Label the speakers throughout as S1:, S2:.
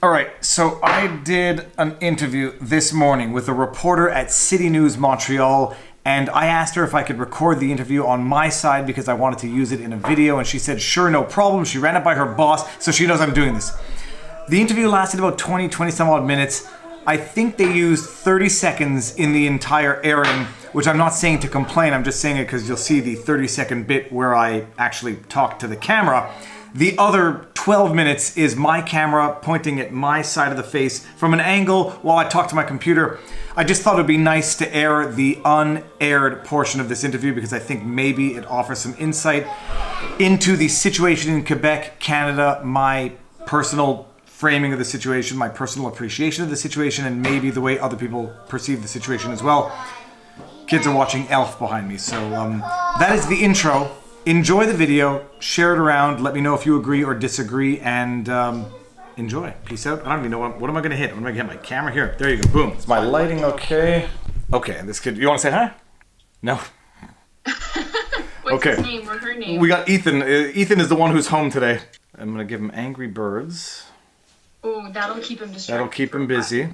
S1: All right, so I did an interview this morning with a reporter at City News Montreal, and I asked her if I could record the interview on my side because I wanted to use it in a video, and she said, sure, no problem. She ran it by her boss, so she knows I'm doing this. The interview lasted about 20 some odd minutes. I think they used 30 seconds in the entire airing, which I'm not saying to complain, I'm just saying it because you'll see the 30-second bit where I actually talk to the camera. The other 12 minutes is my camera pointing at my side of the face from an angle while I talk to my computer. I just thought it would be nice to air the unaired portion of this interview because I think maybe it offers some insight into the situation in Quebec, Canada, my personal framing of the situation, my personal appreciation of the situation, and maybe the way other people perceive the situation as well. Kids are watching Elf behind me, so that is the intro. Enjoy the video, share it around, let me know if you agree or disagree, and enjoy. Peace out. I don't even know what am I going to hit? What am I going to hit? My camera here. There you go. Boom. Is my lighting okay? Okay, and this kid, you want to say hi? No?
S2: What's his name or her name?
S1: We got Ethan. Ethan is the one who's home today. I'm going to give him Angry Birds.
S2: Oh, that'll keep him distracted.
S1: That'll keep him busy.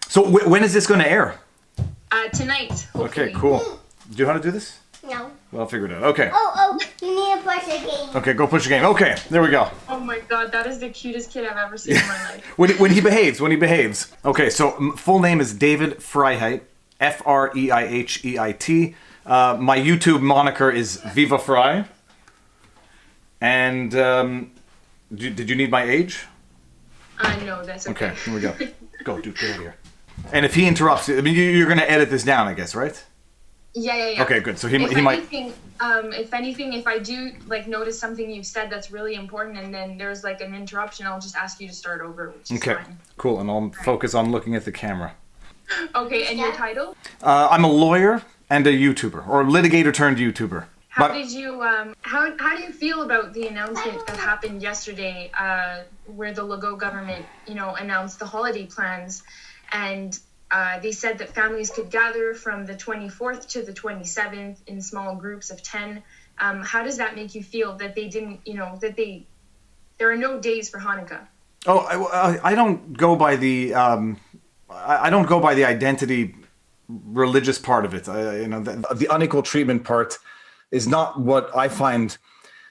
S1: So when is this going to air?
S2: Tonight, hopefully.
S1: Okay, cool. Do you know how to do this?
S3: No.
S1: Well, I'll figure it out. Okay.
S3: Oh, you need to push the game.
S1: Okay, go push the game. Okay, there we go.
S2: Oh my god, that is the cutest kid I've ever seen in my life.
S1: when he behaves. Okay, so full name is David Freiheit, Freiheit. My YouTube moniker is Viva Frei. And did you need my age?
S2: No, that's okay.
S1: Okay, here we go. Go, dude, get out of here. And if he interrupts, I mean, you're going to edit this down, I guess, right?
S2: Yeah.
S1: Okay, good. So he
S2: if
S1: might.
S2: anything, if I do notice something you've said that's really important, and then there's an interruption, I'll just ask you to start over. Which is fine.
S1: Cool, and I'll focus on looking at the camera.
S2: Okay, and your title?
S1: I'm a lawyer and a YouTuber, or litigator turned YouTuber.
S2: How do you feel about the announcement that happened yesterday, where the Legault government, announced the holiday plans, and they said that families could gather from the 24th to the 27th in small groups of 10. How does that make you feel that they didn't, there are no days for Hanukkah?
S1: Oh, I don't go by the identity religious part of it. The unequal treatment part is not what I find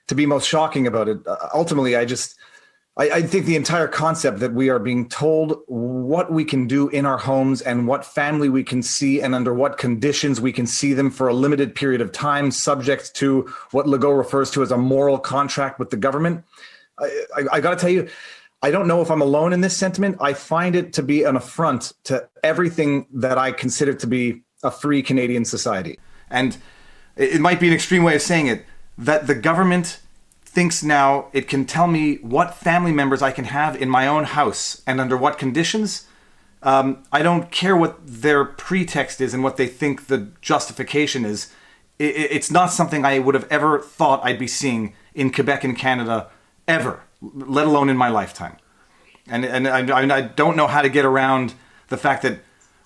S1: to be most shocking about it. Ultimately, I think the entire concept that we are being told what we can do in our homes and what family we can see and under what conditions we can see them for a limited period of time, subject to what Legault refers to as a moral contract with the government. I got to tell you, I don't know if I'm alone in this sentiment. I find it to be an affront to everything that I consider to be a free Canadian society. And it might be an extreme way of saying it, that the government thinks now it can tell me what family members I can have in my own house and under what conditions. I don't care what their pretext is and what they think the justification is. It's not something I would have ever thought I'd be seeing in Quebec and Canada ever, let alone in my lifetime. And I don't know how to get around the fact that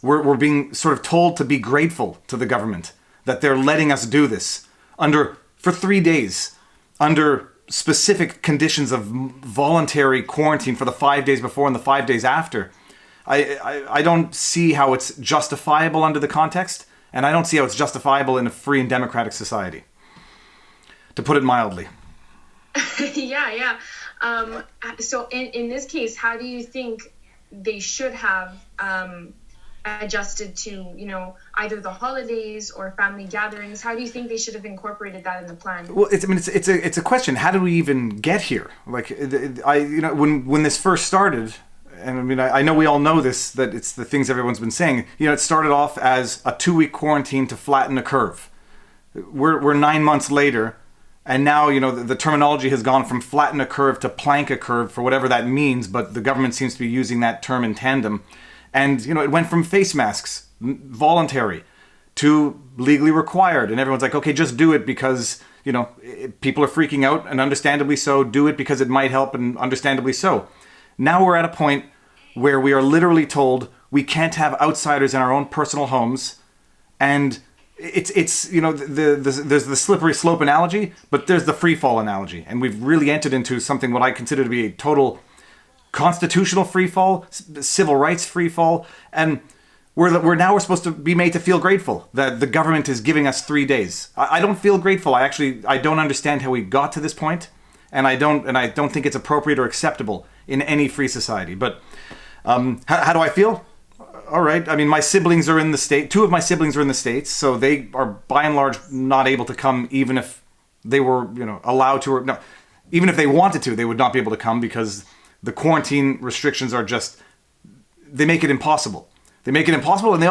S1: we're being sort of told to be grateful to the government, that they're letting us do this for 3 days under specific conditions of voluntary quarantine for the 5 days before and the 5 days after. I don't see how it's justifiable under the context, and I don't see how it's justifiable in a free and democratic society, to put it mildly.
S2: Yeah. So in this case, how do you think they should have adjusted to, either the holidays or family gatherings? How do you think they should have incorporated that in the plan?
S1: Well, it's a question. How do we even get here? When this first started, and I know we all know this, that it's the things everyone's been saying. It started off as a 2-week quarantine to flatten a curve. We're 9 months later, and now the terminology has gone from flatten a curve to plank a curve, for whatever that means. But the government seems to be using that term in tandem. And, it went from face masks, voluntary, to legally required. And everyone's like, okay, just do it because, people are freaking out, and understandably so. Do it because it might help, and understandably so. Now we're at a point where we are literally told we can't have outsiders in our own personal homes. And it's there's the slippery slope analogy, but there's the free fall analogy. And we've really entered into something what I consider to be a total constitutional free fall, civil rights free fall, and we're supposed to be made to feel grateful that the government is giving us 3 days. I don't feel grateful. I don't understand how we got to this point, and I don't think it's appropriate or acceptable in any free society. But how do I feel? All right. I mean, my siblings are in the state. 2 of my siblings are in the States, so they are by and large not able to come, even if they were, allowed to. Or no, even if they wanted to, they would not be able to come because the quarantine restrictions are just, they make it impossible. They make it impossible, and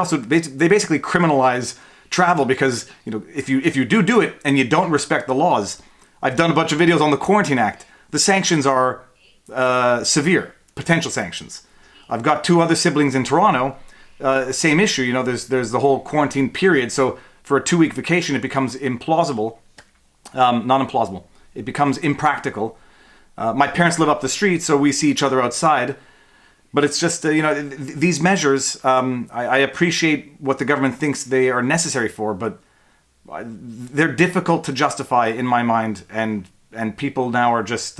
S1: they basically criminalize travel because if you do it and you don't respect the laws. I've done a bunch of videos on the Quarantine Act. The sanctions are severe, potential sanctions. I've got 2 other siblings in Toronto, same issue. There's the whole quarantine period. So for a 2-week vacation, it becomes implausible, not implausible. It becomes impractical. My parents live up the street, so we see each other outside. But it's just, these measures, I appreciate what the government thinks they are necessary for, but they're difficult to justify in my mind. And people now are just,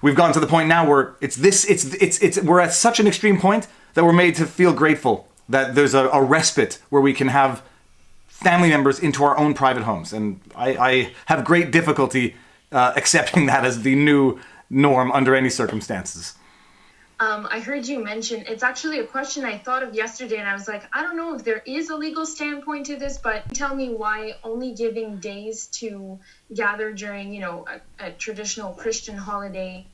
S1: we've gotten to the point now where we're at such an extreme point that we're made to feel grateful that there's a respite where we can have family members into our own private homes. And I have great difficulty accepting that as the new norm under any circumstances.
S2: I heard you mention, it's actually a question I thought of yesterday, and I was like, I don't know if there is a legal standpoint to this, but tell me why only giving days to gather during, a traditional Christian holiday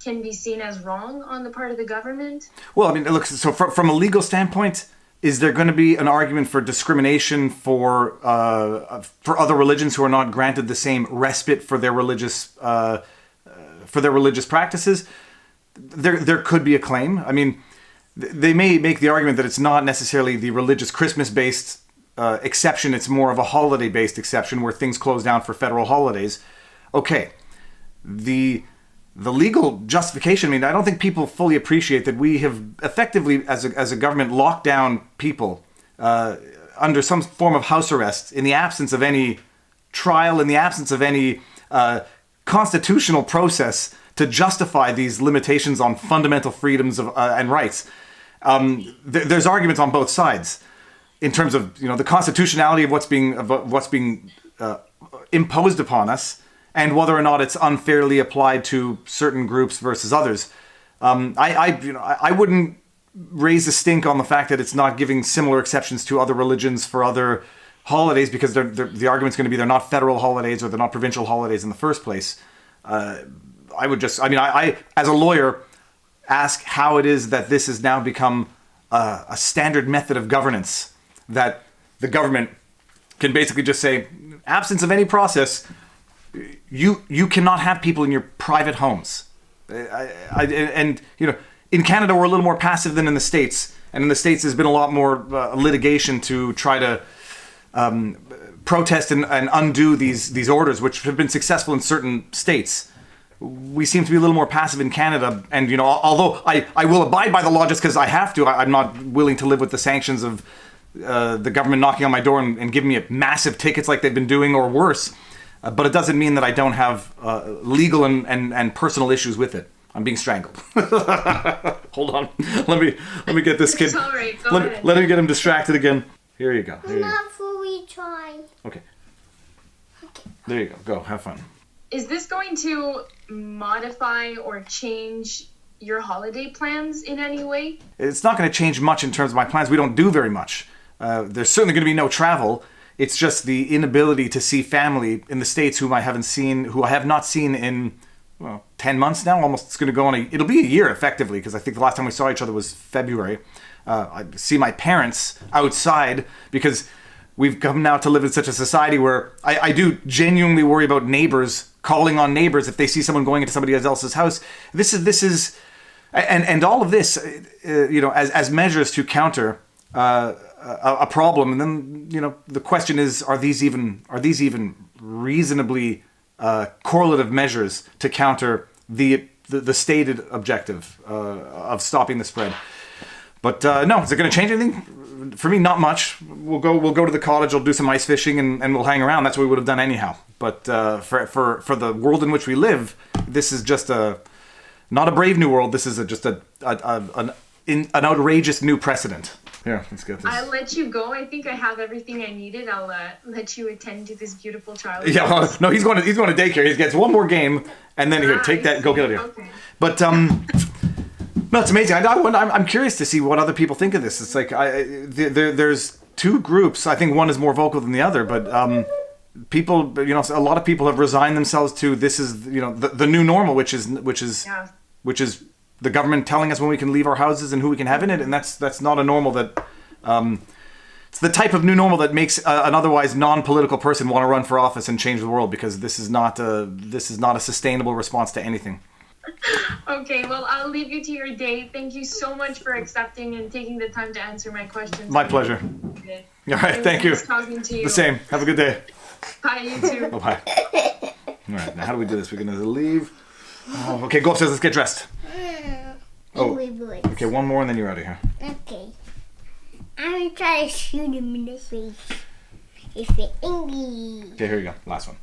S2: can be seen as wrong on the part of the government?
S1: Well, I mean, look, so from a legal standpoint, is there going to be an argument for discrimination for other religions who are not granted the same respite for their religious practices? There could be a claim. I mean, they may make the argument that it's not necessarily the religious Christmas-based exception. It's more of a holiday-based exception where things close down for federal holidays. Okay, the legal justification. I mean, I don't think people fully appreciate that we have effectively, as a government, locked down people under some form of house arrest in the absence of any trial, in the absence of any constitutional process to justify these limitations on fundamental freedoms and rights. There's arguments on both sides in terms of the constitutionality of what's being imposed upon us and whether or not it's unfairly applied to certain groups versus others. I wouldn't raise a stink on the fact that it's not giving similar exceptions to other religions for other holidays because the argument's going to be they're not federal holidays or they're not provincial holidays in the first place. I as a lawyer, ask how it is that this has now become a standard method of governance, that the government can basically just say, absence of any process, you cannot have people in your private homes. In Canada, we're a little more passive than in the States. And in the States, there's been a lot more litigation to try to protest and undo these orders, which have been successful in certain states. We seem to be a little more passive in Canada. And, although I will abide by the law just because I have to, I'm not willing to live with the sanctions of the government knocking on my door and giving me massive tickets like they've been doing or worse. But it doesn't mean that I don't have legal and personal issues with it. I'm being strangled. Hold on. Let me get this kid.
S2: It's all right. Go ahead.
S1: Let me get him distracted again. Here you go.
S3: Not fully trying.
S1: Okay. There you go. Go. Have fun.
S2: Is this going to modify or change your holiday plans in any way?
S1: It's not going to change much in terms of my plans. We don't do very much. There's certainly going to be no travel. It's just the inability to see family in the States who I have not seen in 10 months now. Almost, it's going to go on it'll be a year effectively, because I think the last time we saw each other was February. I see my parents outside because we've come now to live in such a society where I do genuinely worry about neighbors calling on neighbors if they see someone going into somebody else's house. This is and all of this, as measures to counter a problem. And then, the question is, are these even reasonably correlative measures to counter the stated objective of stopping the spread? But no, is it going to change anything? For me, not much. We'll go to the cottage. We'll do some ice fishing and we'll hang around. That's what we would have done anyhow. But for the world in which we live, this is just a not a brave new world. This is an outrageous new precedent. Here, let's get this.
S2: I'll let you go. I think I have everything I needed. I'll let you attend to this beautiful child.
S1: Yeah, well, no, he's going to daycare. He gets one more game, and then here, take that, go get it here.
S2: Okay.
S1: But no, it's amazing. I'm curious to see what other people think of this. It's like there's two groups. I think one is more vocal than the other, but people, a lot of people have resigned themselves to this is the new normal, which is the government telling us when we can leave our houses and who we can have in it, and that's not a normal that. It's the type of new normal that makes an otherwise non-political person want to run for office and change the world, because this is not a sustainable response to anything.
S2: Okay, well, I'll leave you to your day. Thank you so much for accepting and taking the time to answer my questions.
S1: My pleasure. All right, thank you.
S2: Nice talking to you.
S1: The same. Have a good day.
S2: Bye, you too.
S1: Bye. All right, now how do we do this? We're going to leave. Oh, okay, go upstairs. Let's get dressed. Oh, okay, one more and then you're out of here.
S3: Okay. I'm going to try to shoot him in the face. It's the English.
S1: Okay, here you go. Last one.